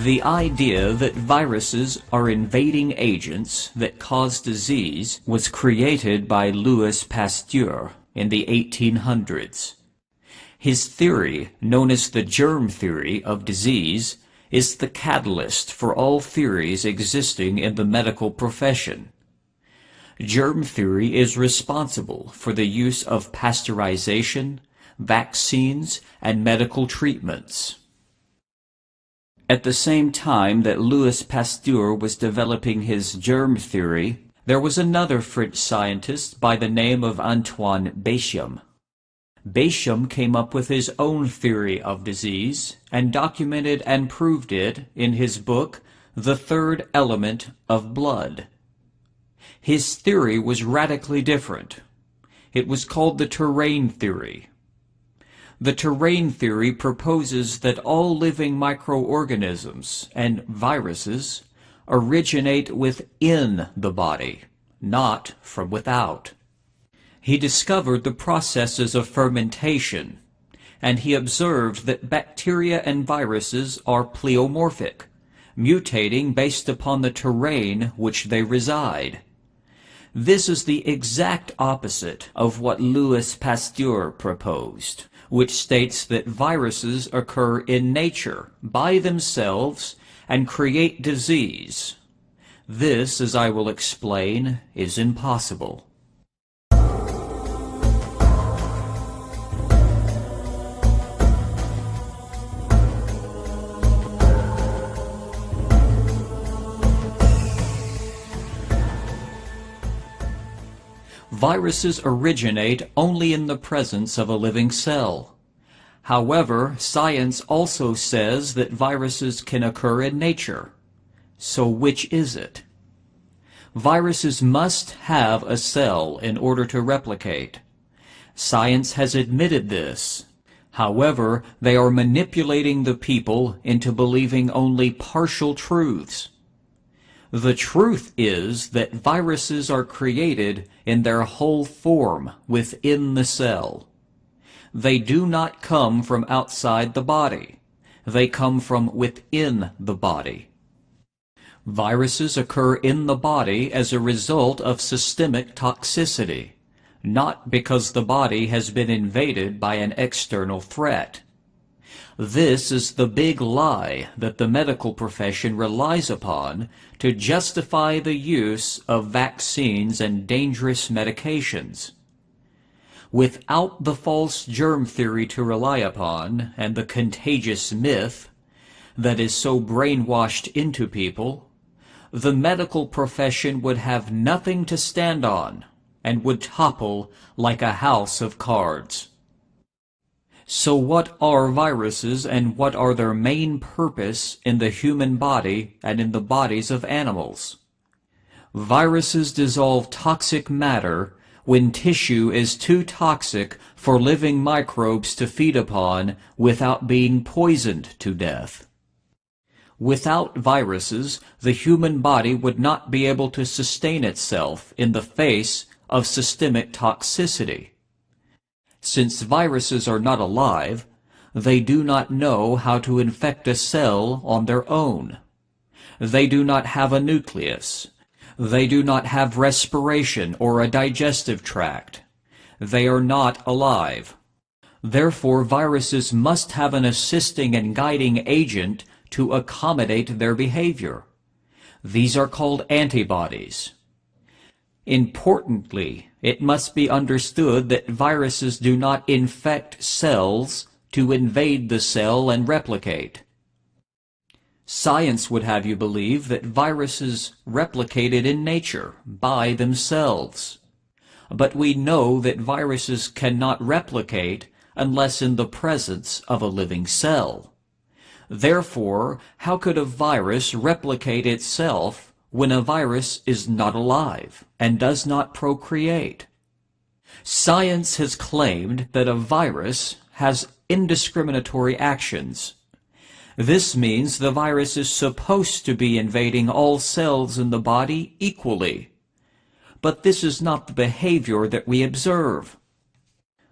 The idea that viruses are invading agents that cause disease was created by Louis Pasteur in the 1800s. His theory, known as the germ theory of disease, is the catalyst for all theories existing in the medical profession. Germ theory is responsible for the use of pasteurization, vaccines, and medical treatments. At the same time that Louis Pasteur was developing his germ theory, there was another French scientist by the name of Antoine Béchamp. Béchamp came up with his own theory of disease and documented and proved it in his book, The Third Element of Blood. His theory was radically different. It was called the terrain theory. The terrain theory proposes that all living microorganisms and viruses originate within the body, not from without. He discovered the processes of fermentation, and he observed that bacteria and viruses are pleomorphic, mutating based upon the terrain which they reside. This is the exact opposite of what Louis Pasteur proposed, which states that viruses occur in nature by themselves and create disease. This, as I will explain, is impossible. Viruses originate only in the presence of a living cell. However, science also says that viruses can occur in nature. So which is it? Viruses must have a cell in order to replicate. Science has admitted this. However, they are manipulating the people into believing only partial truths. The truth is that viruses are created in their whole form within the cell. They do not come from outside the body. They come from within the body. Viruses occur in the body as a result of systemic toxicity, not because the body has been invaded by an external threat. This is the big lie that the medical profession relies upon to justify the use of vaccines and dangerous medications. Without the false germ theory to rely upon and the contagious myth that is so brainwashed into people, the medical profession would have nothing to stand on and would topple like a house of cards. So what are viruses and what are their main purpose in the human body and in the bodies of animals? Viruses dissolve toxic matter when tissue is too toxic for living microbes to feed upon without being poisoned to death. Without viruses, the human body would not be able to sustain itself in the face of systemic toxicity. Since viruses are not alive, they do not know how to infect a cell on their own. They do not have a nucleus. They do not have respiration or a digestive tract. They are not alive. Therefore, viruses must have an assisting and guiding agent to accommodate their behavior. These are called antibodies. Importantly, it must be understood that viruses do not infect cells to invade the cell and replicate. Science would have you believe that viruses replicated in nature by themselves. But we know that viruses cannot replicate unless in the presence of a living cell. Therefore, how could a virus replicate itself when a virus is not alive and does not procreate? Science has claimed that a virus has indiscriminatory actions. This means the virus is supposed to be invading all cells in the body equally. But this is not the behavior that we observe.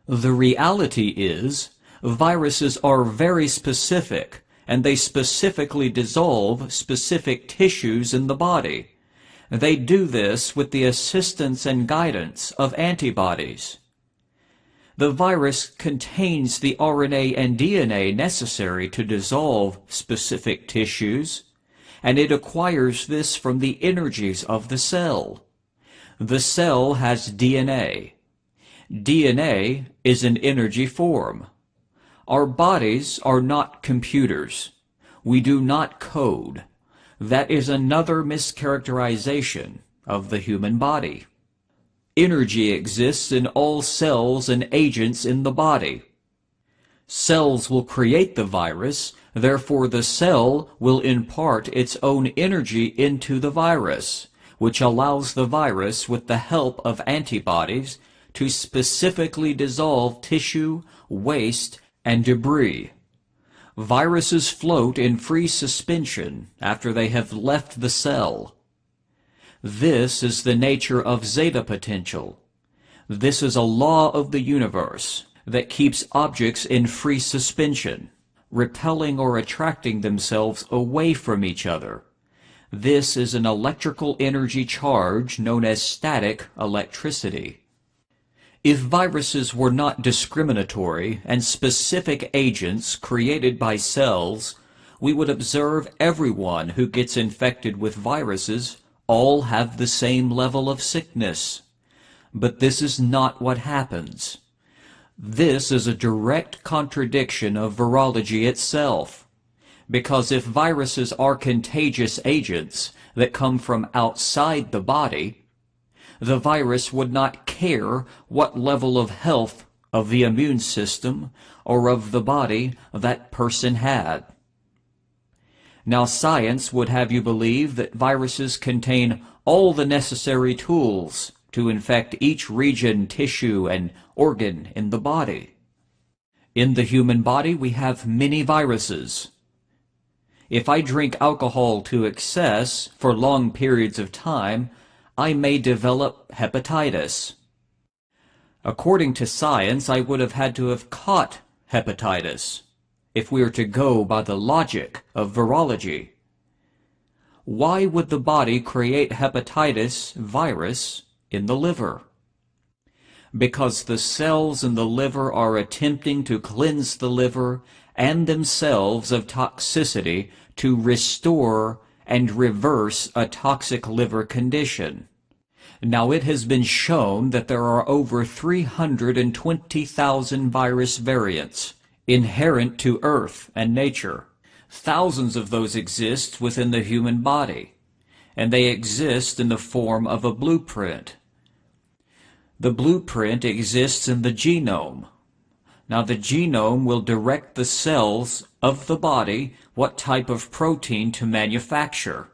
The reality is, viruses are very specific, and they specifically dissolve specific tissues in the body. They do this with the assistance and guidance of antibodies. The virus contains the RNA and DNA necessary to dissolve specific tissues, and it acquires this from the energies of the cell. The cell has DNA. DNA is an energy form. Our bodies are not computers. We do not code. That is another mischaracterization of the human body. Energy exists in all cells and agents in the body. Cells will create the virus, therefore the cell will impart its own energy into the virus, which allows the virus, with the help of antibodies, to specifically dissolve tissue, waste, and debris. Viruses float in free suspension after they have left the cell. This is the nature of zeta potential. This is a law of the universe that keeps objects in free suspension, repelling or attracting themselves away from each other. This is an electrical energy charge known as static electricity. If viruses were not discriminatory and specific agents created by cells, we would observe everyone who gets infected with viruses all have the same level of sickness. But this is not what happens. This is a direct contradiction of virology itself, because if viruses are contagious agents that come from outside the body, the virus would not care what level of health of the immune system or of the body that person had. Now science would have you believe that viruses contain all the necessary tools to infect each region, tissue, and organ in the body. In the human body we have many viruses. If I drink alcohol to excess for long periods of time, I may develop hepatitis. According to science, I would have had to have caught hepatitis, if we are to go by the logic of virology. Why would the body create hepatitis virus in the liver? Because the cells in the liver are attempting to cleanse the liver and themselves of toxicity to restore and reverse a toxic liver condition. Now it has been shown that there are over 320,000 virus variants inherent to Earth and nature. Thousands of those exist within the human body, and they exist in the form of a blueprint. The blueprint exists in the genome. Now the genome will direct the cells of the body what type of protein to manufacture.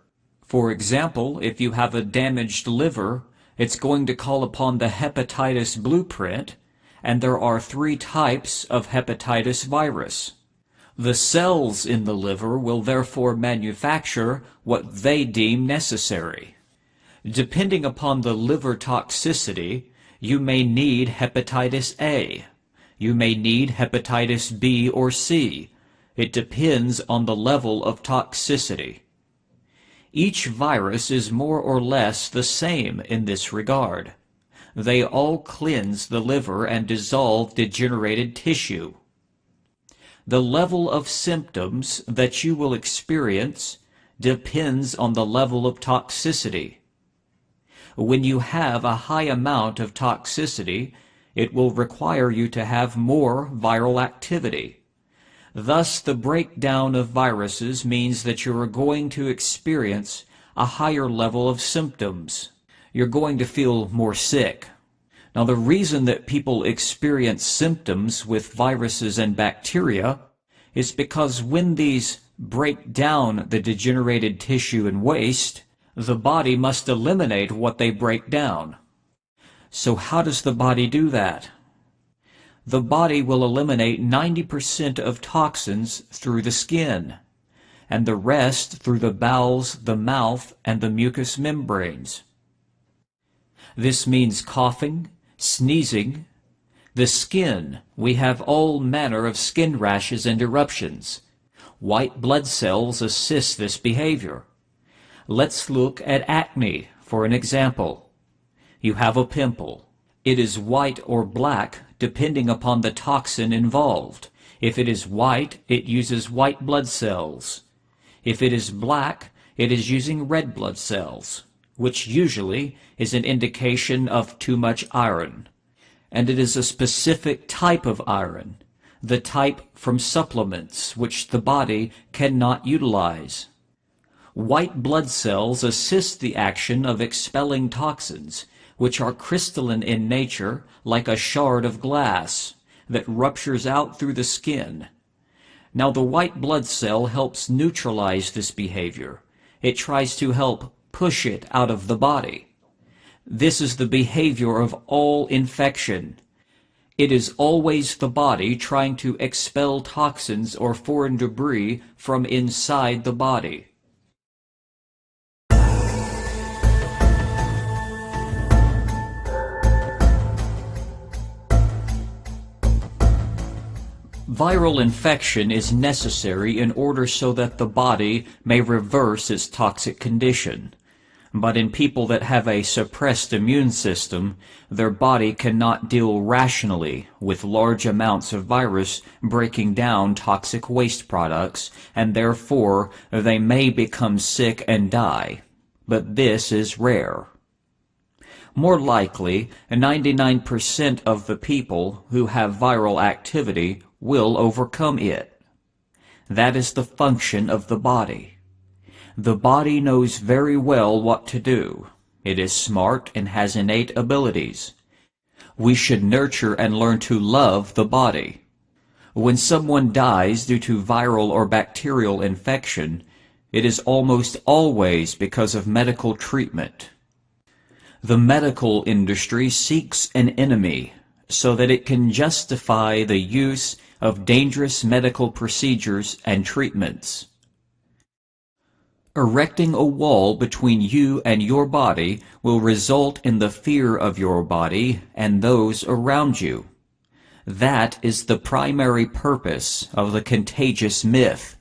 For example, if you have a damaged liver, it's going to call upon the hepatitis blueprint, and there are 3 types of hepatitis virus. The cells in the liver will therefore manufacture what they deem necessary. Depending upon the liver toxicity, you may need hepatitis A. You may need hepatitis B or C. It depends on the level of toxicity. Each virus is more or less the same in this regard. They all cleanse the liver and dissolve degenerated tissue. The level of symptoms that you will experience depends on the level of toxicity. When you have a high amount of toxicity, it will require you to have more viral activity. Thus, the breakdown of viruses means that you are going to experience a higher level of symptoms. You're going to feel more sick. Now, the reason that people experience symptoms with viruses and bacteria is because when these break down the degenerated tissue and waste, the body must eliminate what they break down. So how does the body do that? The body will eliminate 90% of toxins through the skin, and the rest through the bowels, the mouth, and the mucous membranes. This means coughing, sneezing. The skin, we have all manner of skin rashes and eruptions. White blood cells assist this behavior. Let's look at acne for an example. You have a pimple. It is white or black depending upon the toxin involved. If it is white, it uses white blood cells. If it is black, it is using red blood cells, which usually is an indication of too much iron. And it is a specific type of iron, the type from supplements which the body cannot utilize. White blood cells assist the action of expelling toxins, which are crystalline in nature, like a shard of glass that ruptures out through the skin. Now the white blood cell helps neutralize this behavior. It tries to help push it out of the body. This is the behavior of all infection. It is always the body trying to expel toxins or foreign debris from inside the body. Viral infection is necessary in order so that the body may reverse its toxic condition. But in people that have a suppressed immune system, their body cannot deal rationally with large amounts of virus breaking down toxic waste products, and therefore they may become sick and die. But this is rare. More likely, 99% of the people who have viral activity will overcome it. That is the function of the body. The body knows very well what to do. It is smart and has innate abilities. We should nurture and learn to love the body. When someone dies due to viral or bacterial infection, it is almost always because of medical treatment. The medical industry seeks an enemy so that it can justify the use of dangerous medical procedures and treatments. Erecting a wall between you and your body will result in the fear of your body and those around you. That is the primary purpose of the contagious myth.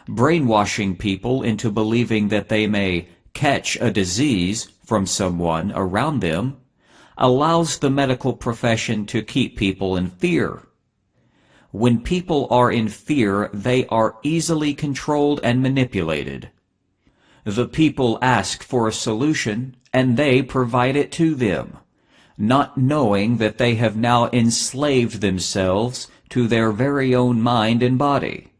Brainwashing people into believing that they may catch a disease from someone around them allows the medical profession to keep people in fear. When people are in fear, they are easily controlled and manipulated. The people ask for a solution, and they provide it to them, not knowing that they have now enslaved themselves to their very own mind and body.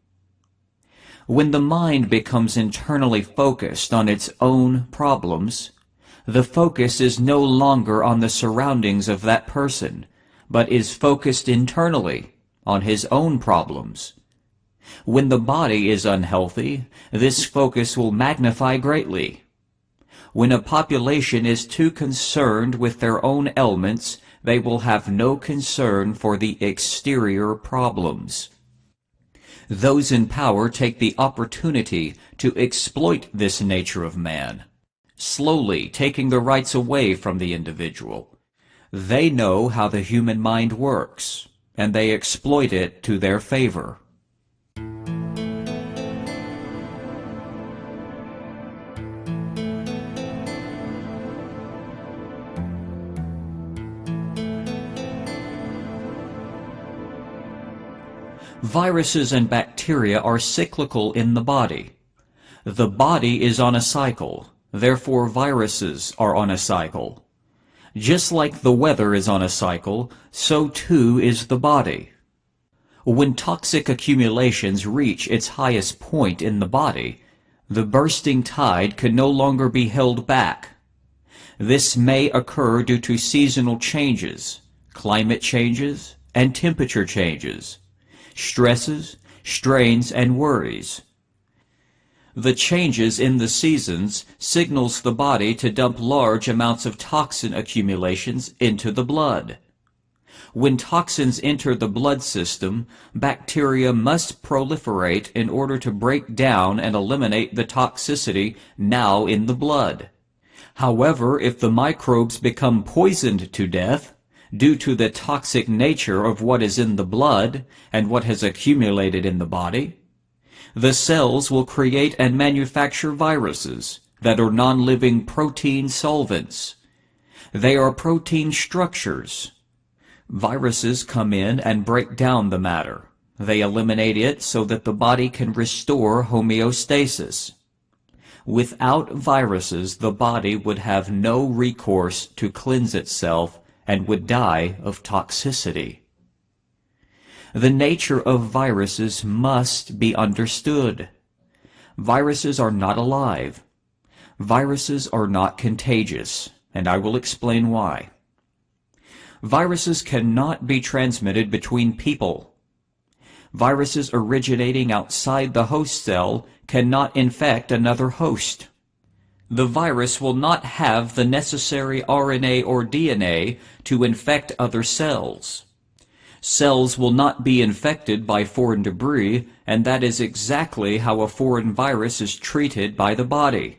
When the mind becomes internally focused on its own problems, the focus is no longer on the surroundings of that person, but is focused internally on his own problems. When the body is unhealthy, this focus will magnify greatly. When a population is too concerned with their own ailments, they will have no concern for the exterior problems. Those in power take the opportunity to exploit this nature of man, slowly taking the rights away from the individual. They know how the human mind works, and they exploit it to their favor. Viruses and bacteria are cyclical in the body. The body is on a cycle, therefore viruses are on a cycle. Just like the weather is on a cycle, so too is the body. When toxic accumulations reach its highest point in the body, the bursting tide can no longer be held back. This may occur due to seasonal changes, climate changes, and temperature changes, stresses, strains, and worries. The changes in the seasons signals the body to dump large amounts of toxin accumulations into the blood. When toxins enter the blood system, bacteria must proliferate in order to break down and eliminate the toxicity now in the blood. However, if the microbes become poisoned to death due to the toxic nature of what is in the blood and what has accumulated in the body, The cells will create and manufacture viruses that are non-living protein solvents. They are protein structures. Viruses come in and break down the matter. They eliminate it so that the body can restore homeostasis. Without viruses, the body would have no recourse to cleanse itself and would die of toxicity. The nature of viruses must be understood. Viruses are not alive. Viruses are not contagious, and I will explain why. Viruses cannot be transmitted between people. Viruses originating outside the host cell cannot infect another host. The virus will not have the necessary RNA or DNA to infect other cells. Cells will not be infected by foreign debris, and that is exactly how a foreign virus is treated by the body.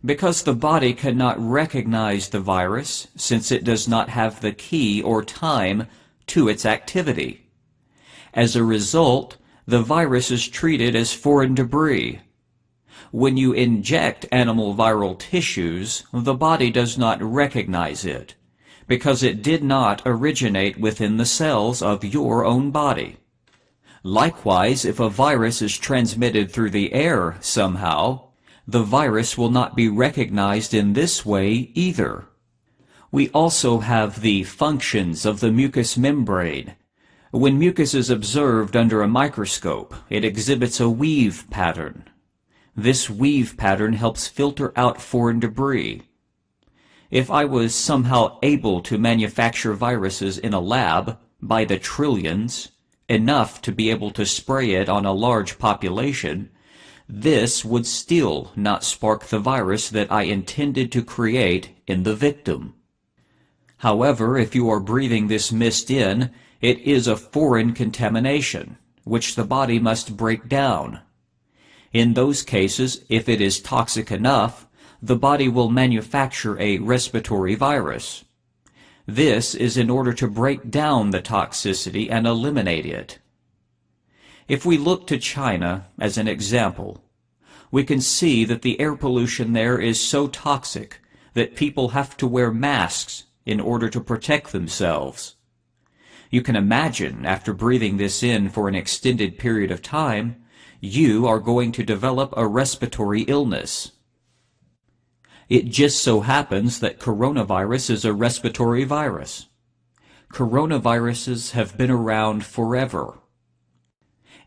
Because the body cannot recognize the virus, since it does not have the key or time to its activity. As a result, the virus is treated as foreign debris. When you inject animal viral tissues, the body does not recognize it, because it did not originate within the cells of your own body. Likewise, if a virus is transmitted through the air somehow, the virus will not be recognized in this way either. We also have the functions of the mucous membrane. When mucus is observed under a microscope, it exhibits a weave pattern. This weave pattern helps filter out foreign debris. If I was somehow able to manufacture viruses in a lab by the trillions, enough to be able to spray it on a large population, this would still not spark the virus that I intended to create in the victim. However, if you are breathing this mist in, it is a foreign contamination, which the body must break down. In those cases, if it is toxic enough, the body will manufacture a respiratory virus. This is in order to break down the toxicity and eliminate it. If we look to China as an example, we can see that the air pollution there is so toxic that people have to wear masks in order to protect themselves. You can imagine, after breathing this in for an extended period of time, you are going to develop a respiratory illness. It just so happens that coronavirus is a respiratory virus. Coronaviruses have been around forever.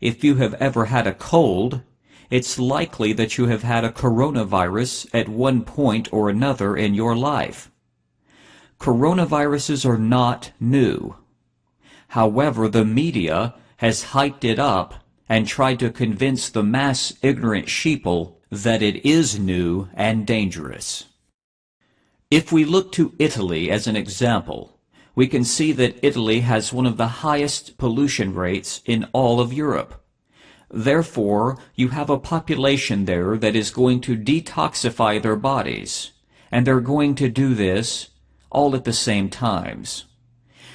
If you have ever had a cold, it's likely that you have had a coronavirus at one point or another in your life. Coronaviruses are not new. However, the media has hyped it up and tried to convince the mass ignorant sheeple that it is new and dangerous. If we look to Italy as an example, we can see that Italy has one of the highest pollution rates in all of Europe. Therefore, you have a population there that is going to detoxify their bodies, and they're going to do this all at the same times.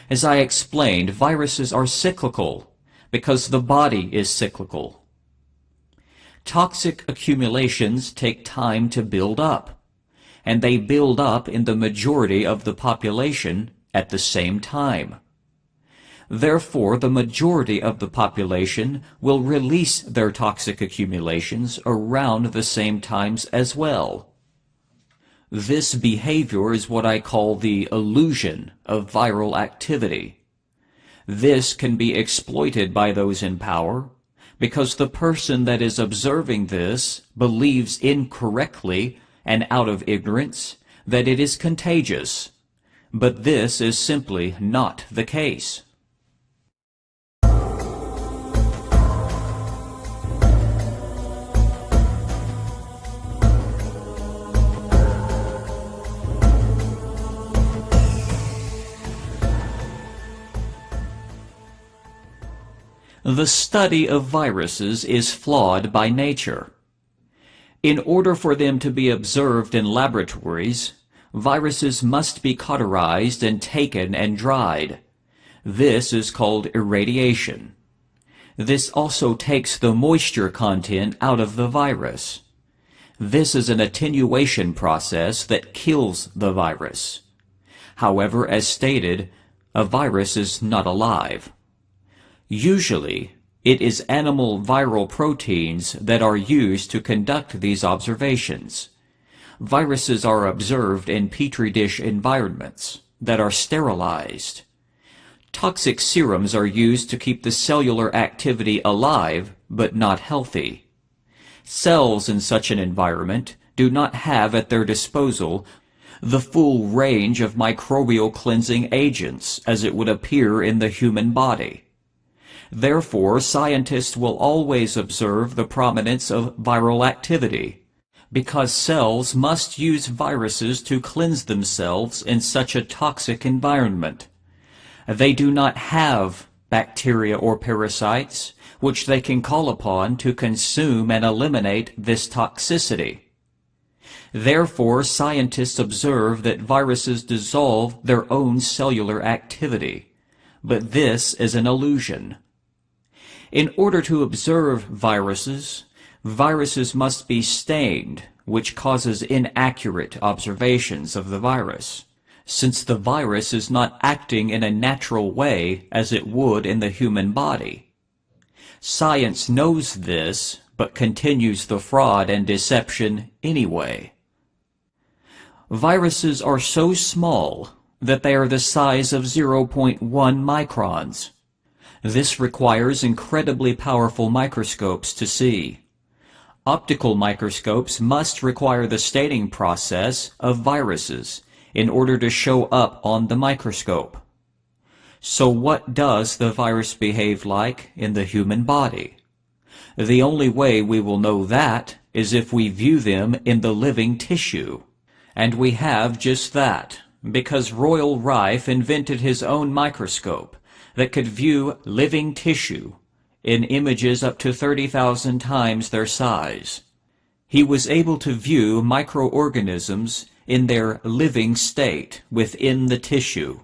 As I explained, viruses are cyclical because the body is cyclical. Toxic accumulations take time to build up, and they build up in the majority of the population at the same time. Therefore, the majority of the population will release their toxic accumulations around the same times as well. This behavior is what I call the illusion of viral activity. This can be exploited by those in power because the person that is observing this believes incorrectly and out of ignorance that it is contagious. But this is simply not the case. The study of viruses is flawed by nature. In order for them to be observed in laboratories, viruses must be cauterized and taken and dried. This is called irradiation. This also takes the moisture content out of the virus. This is an attenuation process that kills the virus. However, as stated, a virus is not alive. Usually, it is animal viral proteins that are used to conduct these observations. Viruses are observed in petri dish environments that are sterilized. Toxic serums are used to keep the cellular activity alive but not healthy. Cells in such an environment do not have at their disposal the full range of microbial cleansing agents as it would appear in the human body. Therefore, scientists will always observe the prominence of viral activity, because cells must use viruses to cleanse themselves in such a toxic environment. They do not have bacteria or parasites which they can call upon to consume and eliminate this toxicity. Therefore, scientists observe that viruses dissolve their own cellular activity, but this is an illusion. In order to observe viruses, viruses must be stained, which causes inaccurate observations of the virus, since the virus is not acting in a natural way as it would in the human body. Science knows this, but continues the fraud and deception anyway. Viruses are so small that they are the size of 0.1 microns. This requires incredibly powerful microscopes to see. Optical microscopes must require the staining process of viruses in order to show up on the microscope. So what does the virus behave like in the human body? The only way we will know that is if we view them in the living tissue. And we have just that, because Royal Rife invented his own microscope that could view living tissue in images up to 30,000 times their size. He was able to view microorganisms in their living state within the tissue.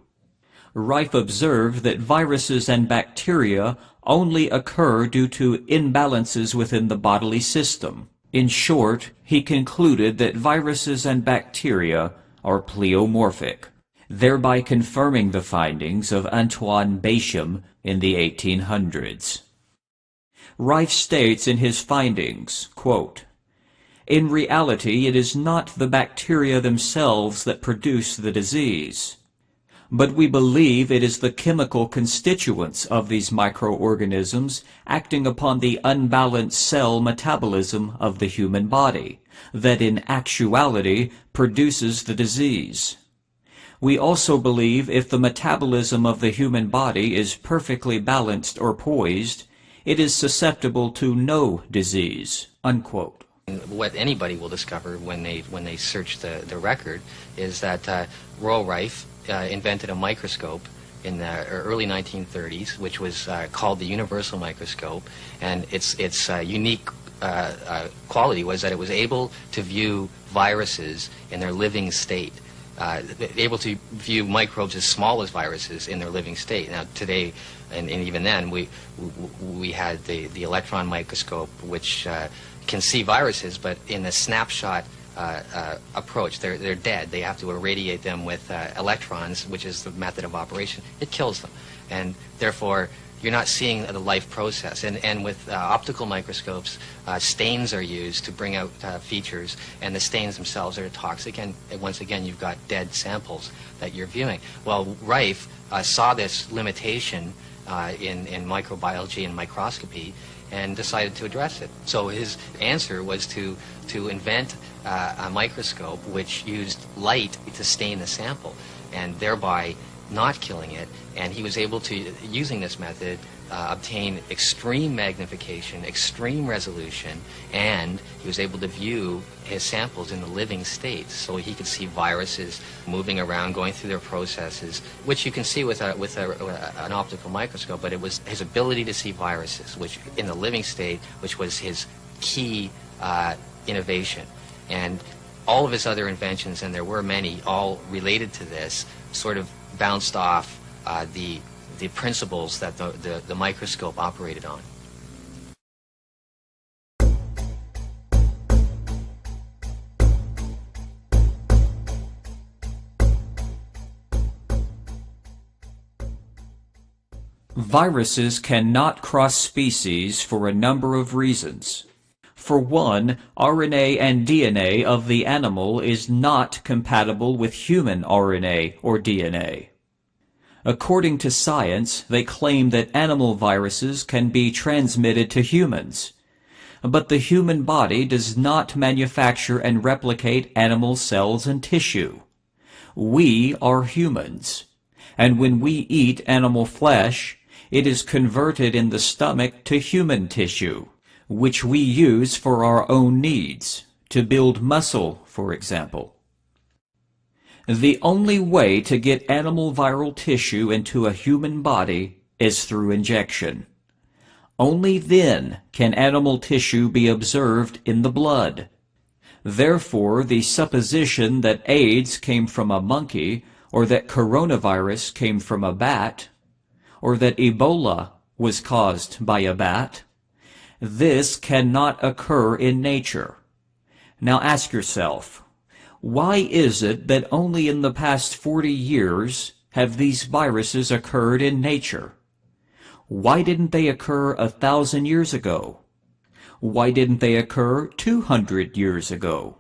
Rife observed that viruses and bacteria only occur due to imbalances within the bodily system. In short, he concluded that viruses and bacteria are pleomorphic, thereby confirming the findings of Antoine Béchamp in the 1800s. Rife states in his findings, quote, "In reality, it is not the bacteria themselves that produce the disease, but we believe it is the chemical constituents of these microorganisms acting upon the unbalanced cell metabolism of the human body that in actuality produces the disease. We also believe if the metabolism of the human body is perfectly balanced or poised, it is susceptible to no disease." Unquote. What anybody will discover when they search the record is that Royal Rife invented a microscope in the early 1930s, which was called the universal microscope, and its unique quality was that it was able to view viruses in their living state, able to view microbes as small as viruses in their living state. Now today, and even then, we had the electron microscope, which can see viruses, but in a snapshot approach. They're dead. They have to irradiate them with electrons, which is the method of operation. It kills them, and therefore you're not seeing the life process. And with optical microscopes, stains are used to bring out features, and the stains themselves are toxic, and once again you've got dead samples that you're viewing. Well, Rife saw this limitation in microbiology and microscopy and decided to address it. So his answer was to invent a microscope which used light to stain the sample, and thereby not killing it. And he was able to, using this method, obtain extreme magnification, extreme resolution, and he was able to view his samples in the living state, so he could see viruses moving around, going through their processes, which you can see with an optical microscope. But it was his ability to see viruses, which in the living state, which was his key innovation. And all of his other inventions, and there were many, all related to this, sort of bounced off the principles that the microscope operated on. Viruses cannot cross species for a number of reasons. For one, RNA and DNA of the animal is not compatible with human RNA or DNA. According to science, they claim that animal viruses can be transmitted to humans. But the human body does not manufacture and replicate animal cells and tissue. We are humans, and when we eat animal flesh, it is converted in the stomach to human tissue, which we use for our own needs, to build muscle, for example. The only way to get animal viral tissue into a human body is through injection. Only then can animal tissue be observed in the blood. Therefore, the supposition that AIDS came from a monkey, or that coronavirus came from a bat, or that Ebola was caused by a bat, this cannot occur in nature. Now ask yourself, why is it that only in the past 40 years have these viruses occurred in nature? Why didn't they occur 1,000 years ago? Why didn't they occur 200 years ago?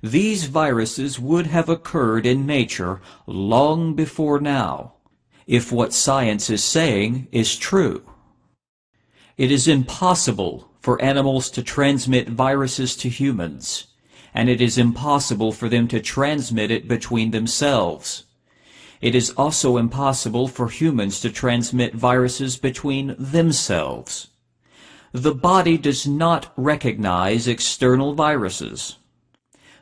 These viruses would have occurred in nature long before now, if what science is saying is true. It is impossible for animals to transmit viruses to humans, and it is impossible for them to transmit it between themselves. It is also impossible for humans to transmit viruses between themselves. The body does not recognize external viruses.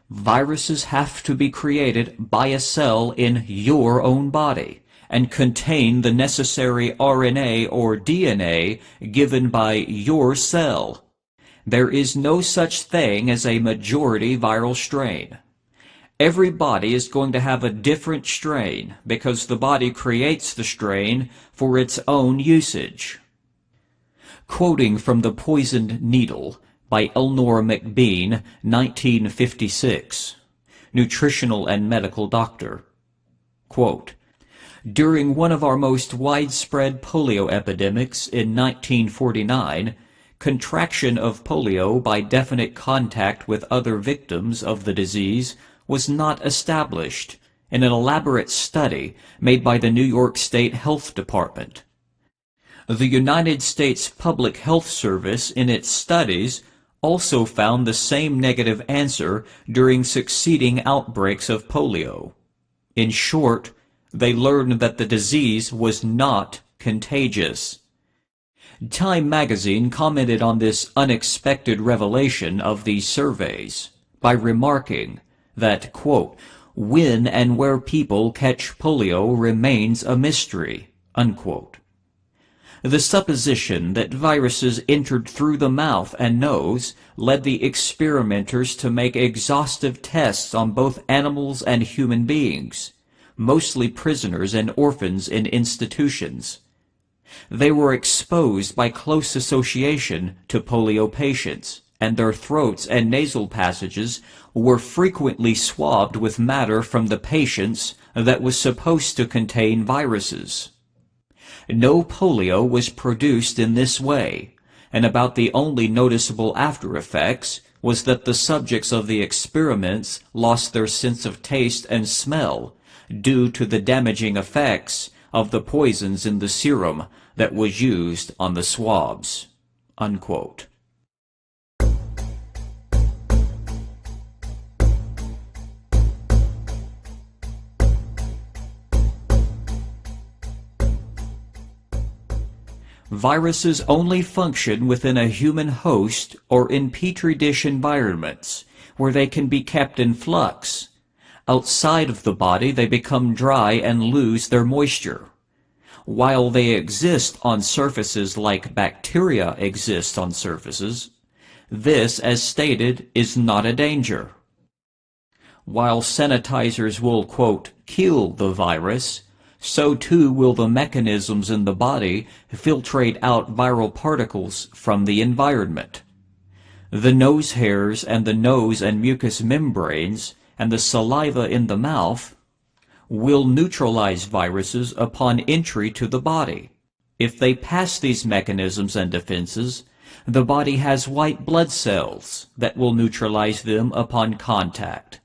Viruses have to be created by a cell in your own body and contain the necessary RNA or DNA given by your cell. There is no such thing as a majority viral strain. Every body is going to have a different strain because the body creates the strain for its own usage. Quoting from The Poisoned Needle by Elnor McBean, 1956, nutritional and medical doctor. Quote, "During one of our most widespread polio epidemics in 1949, contraction of polio by definite contact with other victims of the disease was not established in an elaborate study made by the New York State Health Department. The United States Public Health Service in its studies also found the same negative answer during succeeding outbreaks of polio. In short, they learned that the disease was not contagious." Time magazine commented on this unexpected revelation of these surveys by remarking that, quote, "when and where people catch polio remains a mystery," unquote. The supposition that viruses entered through the mouth and nose led the experimenters to make exhaustive tests on both animals and human beings, mostly prisoners and orphans in institutions. They were exposed by close association to polio patients, and their throats and nasal passages were frequently swabbed with matter from the patients that was supposed to contain viruses. No polio was produced in this way, and about the only noticeable after effects was that the subjects of the experiments lost their sense of taste and smell due to the damaging effects of the poisons in the serum that was used on the swabs." Unquote. Viruses only function within a human host or in petri dish environments, where they can be kept in flux. Outside of the body, they become dry and lose their moisture. While they exist on surfaces like bacteria exist on surfaces, this, as stated, is not a danger. While sanitizers will, quote, "kill the virus," so too will the mechanisms in the body filtrate out viral particles from the environment. The nose hairs and the nose and mucous membranes and the saliva in the mouth will neutralize viruses upon entry to the body. If they pass these mechanisms and defenses, the body has white blood cells that will neutralize them upon contact.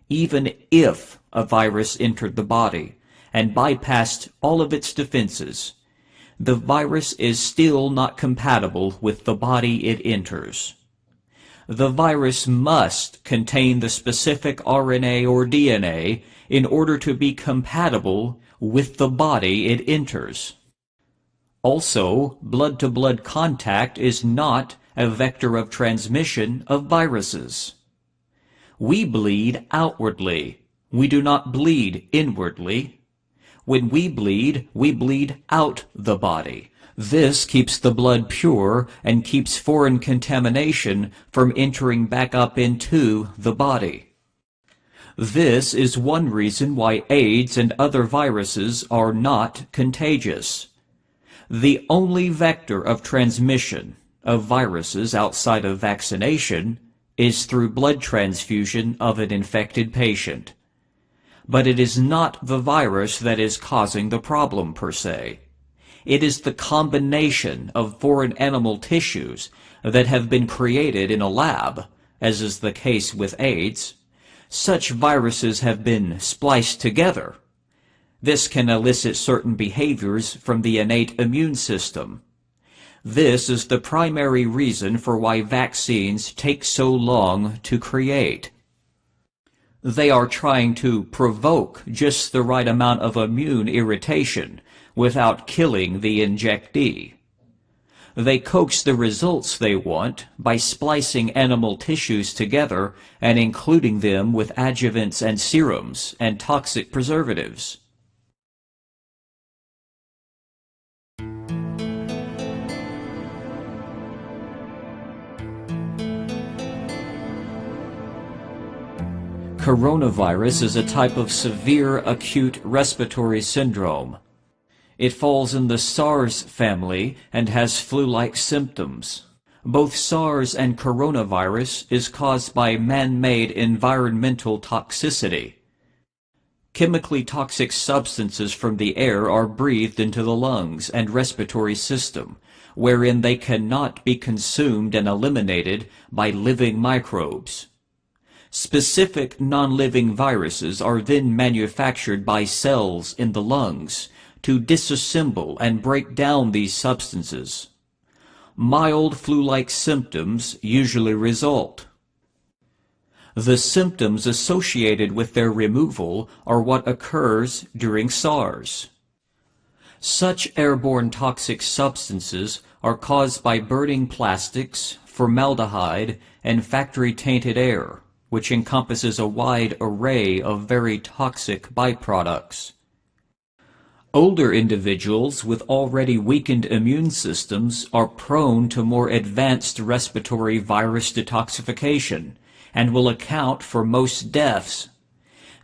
Even if a virus entered the body and bypassed all of its defenses, the virus is still not compatible with the body it enters. The virus must contain the specific RNA or DNA in order to be compatible with the body it enters. Also, blood-to-blood contact is not a vector of transmission of viruses. We bleed outwardly. We do not bleed inwardly. When we bleed out the body. This keeps the blood pure and keeps foreign contamination from entering back up into the body. This is one reason why AIDS and other viruses are not contagious. The only vector of transmission of viruses outside of vaccination is through blood transfusion of an infected patient. But it is not the virus that is causing the problem per se. It is the combination of foreign animal tissues that have been created in a lab, as is the case with AIDS. Such viruses have been spliced together. This can elicit certain behaviors from the innate immune system. This is the primary reason for why vaccines take so long to create. They are trying to provoke just the right amount of immune irritation without killing the injectee. They coax the results they want by splicing animal tissues together and including them with adjuvants and serums and toxic preservatives. Coronavirus is a type of severe acute respiratory syndrome. It falls in the SARS family and has flu-like symptoms. Both SARS and coronavirus is caused by man-made environmental toxicity. Chemically toxic substances from the air are breathed into the lungs and respiratory system, wherein they cannot be consumed and eliminated by living microbes. Specific non-living viruses are then manufactured by cells in the lungs to disassemble and break down these substances. Mild flu-like symptoms usually result. The symptoms associated with their removal are what occurs during SARS. Such airborne toxic substances are caused by burning plastics, formaldehyde, and factory-tainted air, which encompasses a wide array of very toxic byproducts. Older individuals with already weakened immune systems are prone to more advanced respiratory virus detoxification and will account for most deaths.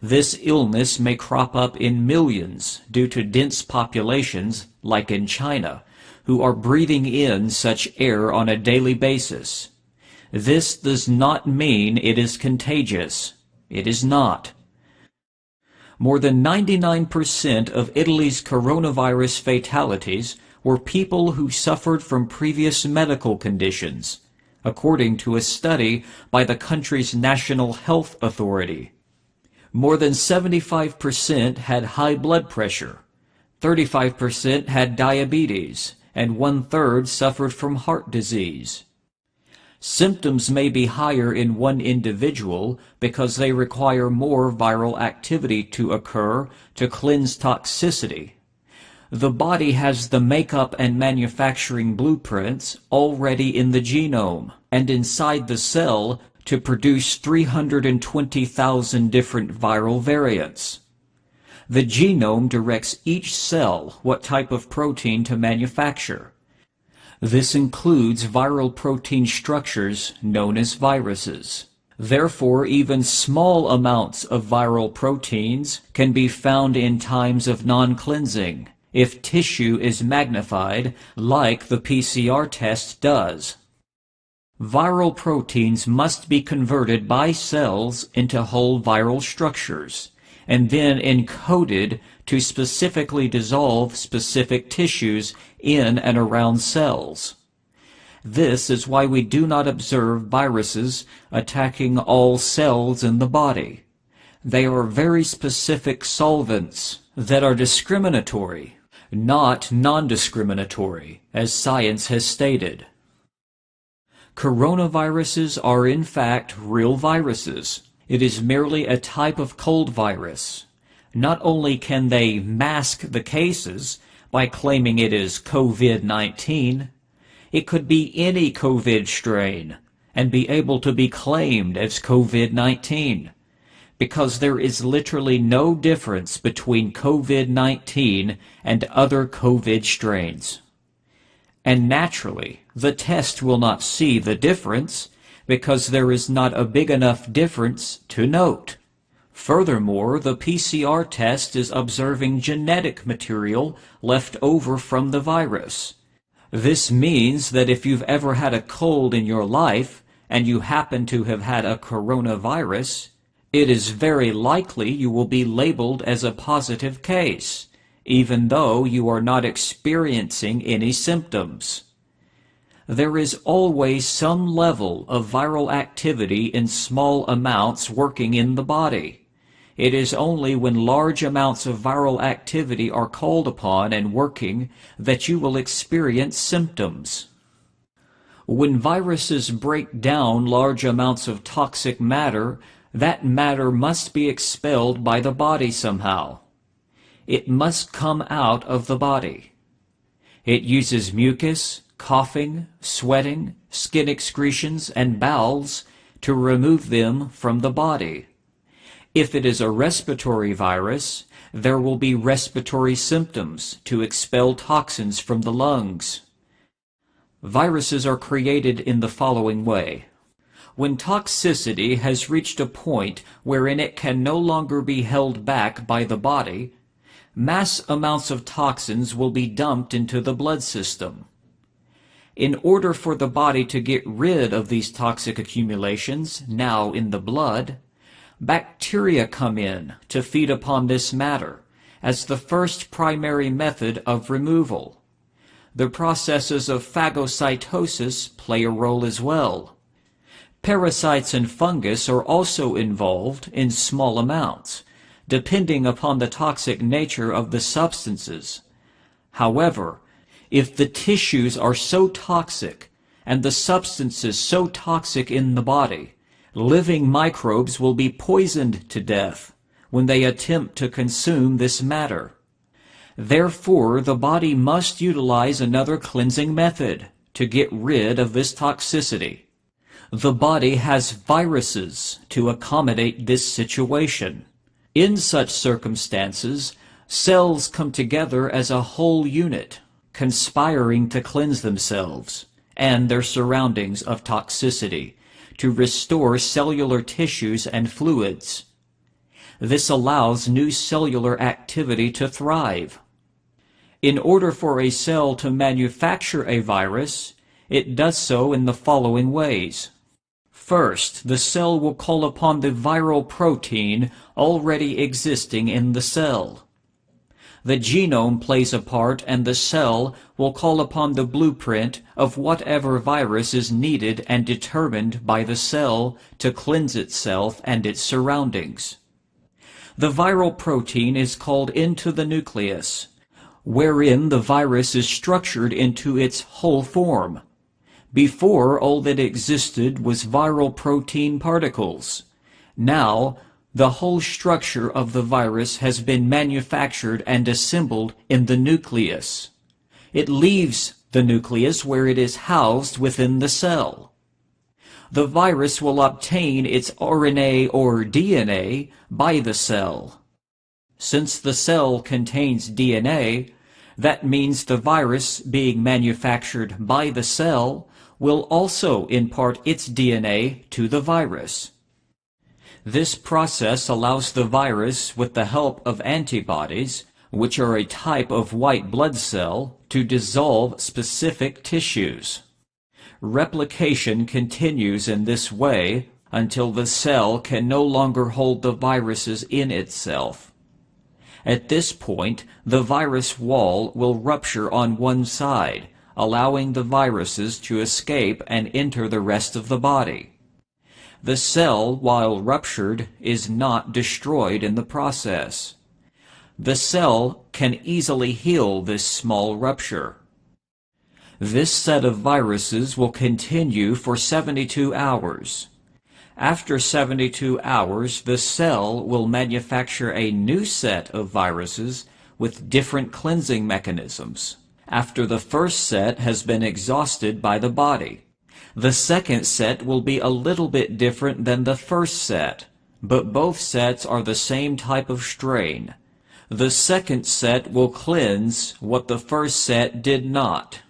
This illness may crop up in millions due to dense populations, like in China, who are breathing in such air on a daily basis. This does not mean it is contagious. It is not. More than 99% of Italy's coronavirus fatalities were people who suffered from previous medical conditions, according to a study by the country's National Health Authority. More than 75% had high blood pressure, 35% had diabetes, and 1/3 suffered from heart disease. Symptoms may be higher in one individual because they require more viral activity to occur to cleanse toxicity. The body has the makeup and manufacturing blueprints already in the genome and inside the cell to produce 320,000 different viral variants. The genome directs each cell what type of protein to manufacture. This includes viral protein structures known as viruses. Therefore, even small amounts of viral proteins can be found in times of non-cleansing if tissue is magnified like the PCR test does. Viral proteins must be converted by cells into whole viral structures, and then encoded to specifically dissolve specific tissues in and around cells. This is why we do not observe viruses attacking all cells in the body. They are very specific solvents that are discriminatory, not non-discriminatory, as science has stated. Coronaviruses are in fact real viruses. It is merely a type of cold virus. Not only can they mask the cases by claiming it is COVID-19, it could be any COVID strain and be able to be claimed as COVID-19, because there is literally no difference between COVID-19 and other COVID strains. And naturally, the test will not see the difference because there is not a big enough difference to note. Furthermore, the PCR test is observing genetic material left over from the virus. This means that if you've ever had a cold in your life and you happen to have had a coronavirus, it is very likely you will be labeled as a positive case, even though you are not experiencing any symptoms. There is always some level of viral activity in small amounts working in the body. It is only when large amounts of viral activity are called upon and working that you will experience symptoms. When viruses break down large amounts of toxic matter, that matter must be expelled by the body somehow. It must come out of the body. It uses mucus, coughing, sweating, skin excretions, and bowels to remove them from the body. If it is a respiratory virus, there will be respiratory symptoms to expel toxins from the lungs. Viruses are created in the following way. When toxicity has reached a point wherein it can no longer be held back by the body, mass amounts of toxins will be dumped into the blood system. In order for the body to get rid of these toxic accumulations now in the blood, bacteria come in to feed upon this matter as the first primary method of removal. The processes of phagocytosis play a role as well. Parasites and fungus are also involved in small amounts, depending upon the toxic nature of the substances. However, if the tissues are so toxic and the substances so toxic in the body, living microbes will be poisoned to death when they attempt to consume this matter. Therefore, the body must utilize another cleansing method to get rid of this toxicity. The body has viruses to accommodate this situation. In such circumstances, cells come together as a whole unit, conspiring to cleanse themselves and their surroundings of toxicity, to restore cellular tissues and fluids. This allows new cellular activity to thrive. In order for a cell to manufacture a virus, it does so in the following ways. First, the cell will call upon the viral protein already existing in the cell. The genome plays a part, and the cell will call upon the blueprint of whatever virus is needed and determined by the cell to cleanse itself and its surroundings. The viral protein is called into the nucleus, wherein the virus is structured into its whole form. Before, all that existed was viral protein particles. Now, the whole structure of the virus has been manufactured and assembled in the nucleus. It leaves the nucleus where it is housed within the cell. The virus will obtain its RNA or DNA by the cell. Since the cell contains DNA, that means the virus being manufactured by the cell will also impart its DNA to the virus. This process allows the virus, with the help of antibodies, which are a type of white blood cell, to dissolve specific tissues. Replication continues in this way until the cell can no longer hold the viruses in itself. At this point, the virus wall will rupture on one side, allowing the viruses to escape and enter the rest of the body. The cell, while ruptured, is not destroyed in the process. The cell can easily heal this small rupture. This set of viruses will continue for 72 hours. After 72 hours, the cell will manufacture a new set of viruses with different cleansing mechanisms, after the first set has been exhausted by the body. The second set will be a little bit different than the first set, but both sets are the same type of strain. The second set will cleanse what the first set did not.